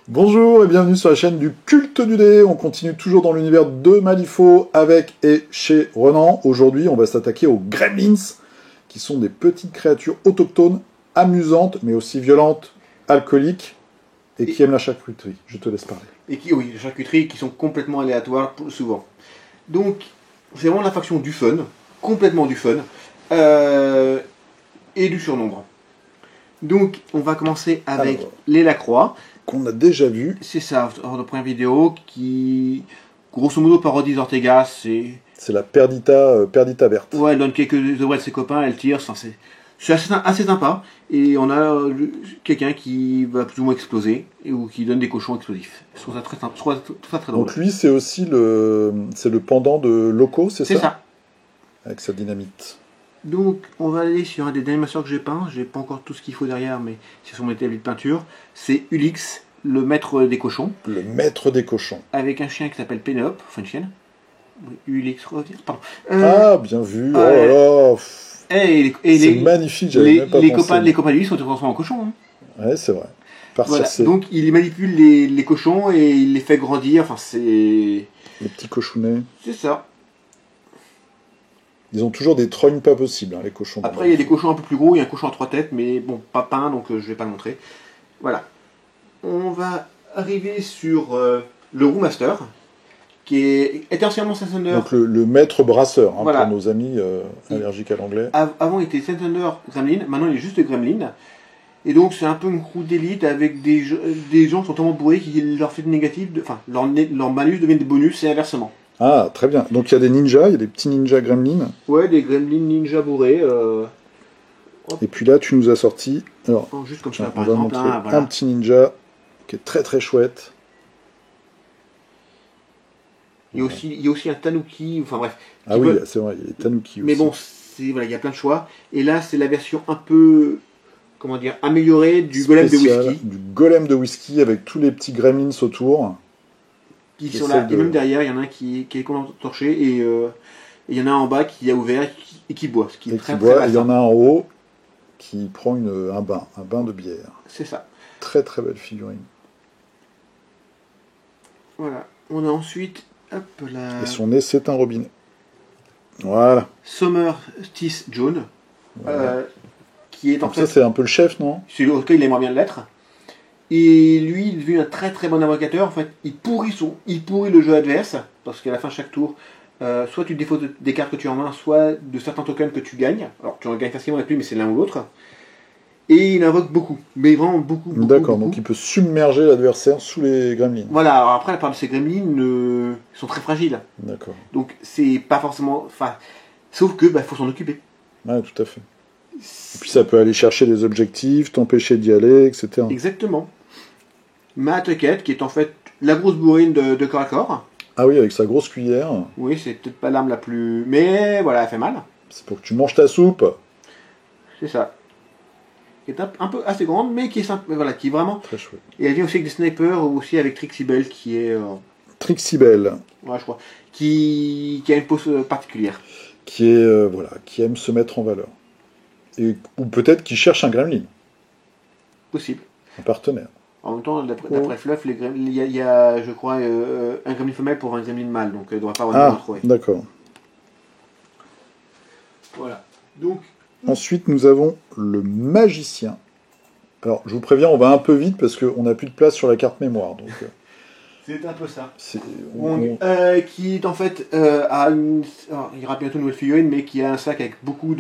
Bonjour et bienvenue sur la chaîne du Culte du Dé. On continue toujours dans l'univers de Malifaux avec et chez Renan. Aujourd'hui, on va s'attaquer aux Gremlins, qui sont des petites créatures autochtones, amusantes, mais aussi violentes, alcooliques, et qui aiment la charcuterie. Je te laisse parler. Et qui, oui, les charcuteries qui sont complètement aléatoires souvent. Donc, c'est vraiment la faction du fun, complètement du fun, et du surnombre. Donc, on va commencer avec les Lacroix. Qu'on a déjà vu. C'est ça, dans la première vidéo, qui, grosso modo, parodise Ortega. C'est la Perdita verte. Ouais, elle donne quelques oreilles de ses copains, elle tire, c'est assez sympa. Et on a quelqu'un qui va plus ou moins exploser, ou qui donne des cochons explosifs. Je trouve ça très drôle. Donc lui, c'est aussi le pendant de Loco, c'est ça? C'est ça. Avec sa dynamite. Donc, on va aller sur un des animateurs que j'ai peint. J'ai pas encore tout ce qu'il faut derrière, mais c'est sur mon établi de peinture. C'est Ulix, le maître des cochons. Le maître des cochons. Avec un chien qui s'appelle Pénélope, enfin une chienne. Oui, Ulix revient. Pardon. Ah, bien vu. Oh là là. C'est magnifique, j'avais même pas pensé. Les copains de lui sont transformés en cochons. Hein. Ouais, c'est vrai. Voilà. Donc, il manipule les cochons et il les fait grandir. Enfin, c'est. Les petits cochonnets. C'est ça. Ils ont toujours des trognes pas possibles, hein, les cochons. Après, il y a des cochons un peu plus gros, il y a un cochon à 3 têtes, mais bon, pas peint, donc je vais pas le montrer. Voilà. On va arriver sur le Roux Master, qui était anciennement Sense Thunder. Donc le maître brasseur, hein, voilà. Pour nos amis allergiques à l'anglais. Avant, il était Sense Thunder Gremlin, maintenant il est juste Gremlin. Et donc, c'est un peu une crew d'élite avec des gens qui sont tellement bourrés qu'ils leur fait de négatif, enfin, leur malus devient des bonus et inversement. Ah, très bien. Donc il y a des ninjas, il y a des petits ninjas gremlins. Ouais, des gremlins ninja bourrés. Et puis là, tu nous as sorti. Alors, juste comme ça, on va montrer voilà. un petit ninja qui est très très chouette. Il y a aussi un tanuki, enfin bref. Ah oui, c'est vrai, il y a les tanuki aussi. Mais bon, voilà, il y a plein de choix. Et là, c'est la version un peu, comment dire, améliorée du golem de whisky. Du golem de whisky avec tous les petits gremlins autour. Qui sont là, et même derrière, il y en a un qui est torché et il y en a un en bas qui a ouvert et qui boit. Ce qui est très boit, et il y en a un en haut qui prend un bain de bière. C'est ça. Très très belle figurine. Voilà. On a ensuite, hop là. Et son nez, c'est un robinet. Voilà. Summer Teeth John. Voilà. Qui est en fait. Ça, c'est un peu le chef, non? C'est le cas, il aimerait bien l'être. Et lui, il devient un très très bon invocateur. En fait, il pourrit le jeu adverse, parce qu'à la fin de chaque tour, soit tu défautes des cartes que tu as en main, soit de certains tokens que tu gagnes. Alors, tu en gagnes facilement avec lui, mais c'est l'un ou l'autre. Et il invoque beaucoup, mais vraiment beaucoup. D'accord, donc il peut submerger l'adversaire sous les gremlins. Voilà, alors après, la part de ces gremlins sont très fragiles. D'accord. Donc, c'est pas forcément. Sauf que, faut s'en occuper. Ouais, tout à fait. Et puis ça peut aller chercher des objectifs, t'empêcher d'y aller, etc. Exactement. Matt Cat, qui est en fait la grosse bourrine de corps à corps. Ah oui, avec sa grosse cuillère. Oui, c'est peut-être pas l'arme la plus... Mais voilà, elle fait mal. C'est pour que tu manges ta soupe. C'est ça. Qui est un peu assez grande, mais qui est simple, voilà, qui est vraiment... Très chouette. Et elle vient aussi avec des snipers, ou aussi avec Trixie Belle, qui est... Trixie Belle. Ouais, je crois. Qui a une pose particulière. Qui est, qui aime se mettre en valeur. Ou peut-être qui cherche un gremlin. Possible. Un partenaire. En même temps, d'après le fluff, il y a, je crois, un gremlin femelle pour un gremlin mâle, donc elle ne devrait pas avoir de retrouver. D'accord. Voilà. Donc. Ensuite, nous avons le magicien. Alors, je vous préviens, on va un peu vite parce qu'on n'a plus de place sur la carte mémoire. Donc, c'est un peu ça. Qui est en fait il y aura bientôt une nouvelle figurine, mais qui a un sac avec beaucoup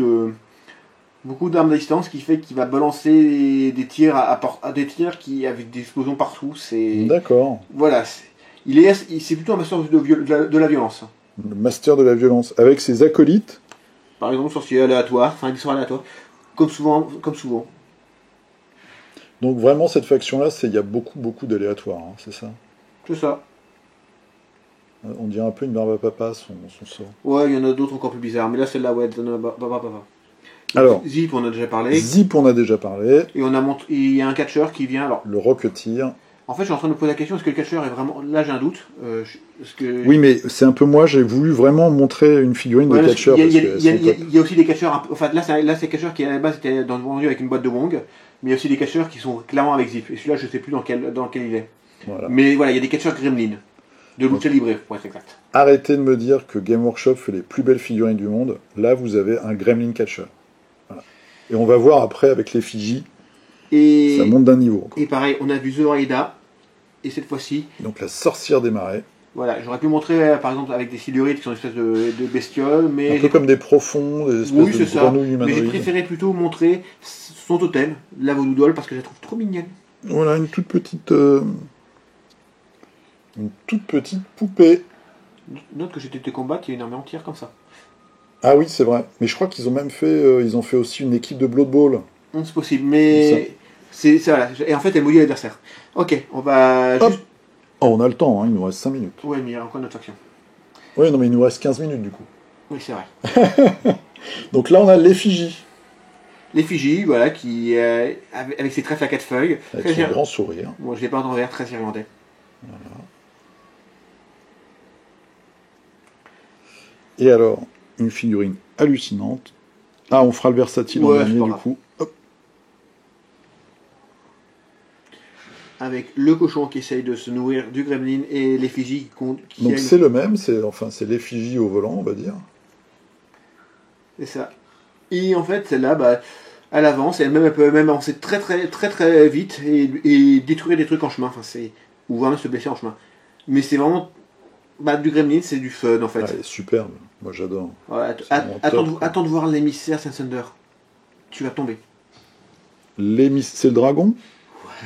d'armes à distance, qui fait qu'il va balancer des tirs à des tirs avec des explosions partout. D'accord. Voilà. C'est plutôt un master de la violence. Le master de la violence. Avec ses acolytes. Par exemple, sorcier aléatoire, enfin des sorts aléatoires. Comme souvent. Donc vraiment, cette faction-là, il y a beaucoup d'aléatoires, hein, c'est ça? C'est ça. On dirait un peu une barbe à papa, son sort. Ouais, il y en a d'autres encore plus bizarres, mais là, celle-là, ouais, papa. Alors, Zip, on a déjà parlé. Et il y a un catcheur qui vient. Alors, le Rocketeer. En fait, je suis en train de me poser la question, est-ce que le catcheur est vraiment... Là, j'ai un doute. Oui, mais c'est un peu moi, j'ai voulu vraiment montrer une figurine de catcheur. Il y a aussi des catcheurs... Enfin, là, c'est catcheur qui, à la base, était vendu avec une boîte de Wong, mais il y a aussi des catcheurs qui sont clairement avec Zip. Et celui-là, je ne sais plus dans lequel il est. Voilà. Mais voilà, il y a des catcheurs Gremlin. De Lucha Libre, pour être exact. Arrêtez de me dire que Game Workshop fait les plus belles figurines du monde. Là, vous avez un Gremlin Catcher. Voilà. Et on va voir après avec l'effigie, Et, ça monte d'un niveau. et pareil, on a vu Zoraida. Et cette fois-ci, Donc la sorcière des marais. voilà, j'aurais pu montrer par exemple avec des silurites qui sont une espèce de bestioles, mais Un peu comme des profonds, des espèces oui, de c'est ça. grenouilles Mais j'ai humanoïdes. préféré plutôt montrer son totem, la Voodoo Doll, parce que je la trouve trop mignonne. Voilà, une toute petite poupée. Note que j'étais de combat, il y a une armée entière comme ça. Ah oui, c'est vrai. Mais je crois qu'ils ont même fait, ils ont fait aussi une équipe de Blood Bowl. C'est possible, mais c'est voilà. Et en fait, elle mouille l'adversaire. Ok, on va Hop. juste. Oh, on a le temps, hein, il nous reste 5 minutes. Ouais, mais il y a encore notre faction. Oui, non, mais il nous reste 15 minutes du coup. Oui, c'est vrai. Donc là, on a l'effigie. L'effigie, voilà, qui avec ses trèfles à 4 feuilles. Avec Très son grand sourire. Moi, je l'ai pas en vert, très irlandais. Et alors, une figurine hallucinante. Ah, on fera le versatile en Ouais, dernier c'est pas du grave. coup. Hop. Avec le cochon qui essaye de se nourrir du gremlin et l'effigie qui Donc a une- c'est le même, c'est l'effigie au volant, on va dire. C'est ça. Et en fait, celle-là, bah, elle avance, et elle peut même avancer très très très très vite et détruire des trucs en chemin. Enfin, ou vraiment se blesser en chemin. Mais c'est vraiment du gremlin, c'est du fun en fait. Ah, elle est superbe, moi j'adore. Voilà, C'est vraiment top, quoi. attends de voir l'émissaire Sun Thunder. Tu vas tomber. C'est le dragon.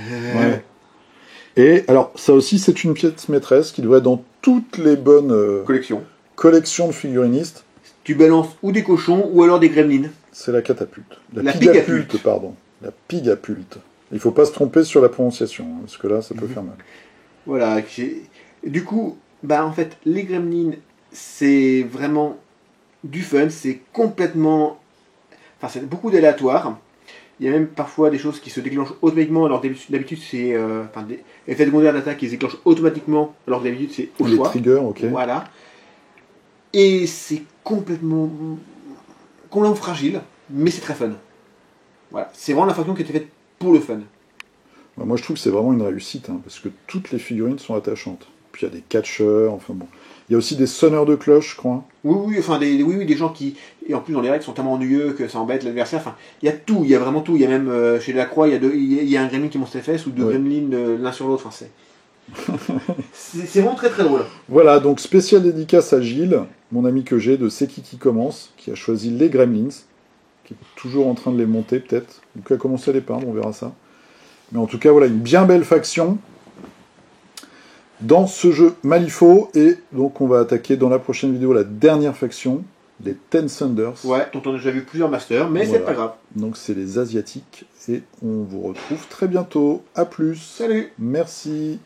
Ouais. Et alors, ça aussi, c'est une pièce maîtresse qui doit être dans toutes les bonnes Collection. collections de figurinistes. Tu balances ou des cochons ou alors des gremlins. C'est la catapulte. La pigapulte, pigapulte. pardon. La pigapulte. Il faut pas se tromper sur la prononciation, hein, parce que là, ça peut faire mal. Voilà. Du coup, en fait, les gremlins, c'est vraiment du fun. C'est complètement. Enfin, c'est beaucoup d'aléatoires. Il y a même parfois des choses qui se déclenchent automatiquement. Alors d'habitude, c'est des effets secondaires d'attaque qui se déclenchent automatiquement. Alors que d'habitude, c'est au Les choix. triggers, ok. Voilà. Et c'est complètement fragile, mais c'est très fun. Voilà. C'est vraiment la faction qui a été faite pour le fun. Bah, moi, je trouve que c'est vraiment une réussite, hein, parce que toutes les figurines sont attachantes. Puis il y a des catcheurs, enfin bon. Il y a aussi des sonneurs de cloche, je crois. Oui, enfin des gens qui, et en plus dans les règles, sont tellement ennuyeux que ça embête l'adversaire. Enfin, il y a tout, il y a vraiment tout. Il y a même chez Lacroix, il y a un gremlin qui monte ses fesses ou deux Ouais. gremlins l'un sur l'autre. Enfin, c'est vraiment très très drôle. Voilà, donc spécial dédicace à Gilles, mon ami que j'ai de C'est qui commence, qui a choisi les Gremlins, qui est toujours en train de les monter peut-être, ou qui a commencé à les peindre, on verra ça. Mais en tout cas, voilà, une bien belle faction dans ce jeu Malifaux, et donc on va attaquer dans la prochaine vidéo la dernière faction, les Ten Thunders. Ouais, dont on a déjà vu plusieurs masters, mais Voilà. c'est pas grave. Donc c'est les Asiatiques, et on vous retrouve très bientôt. À plus. Salut! Merci.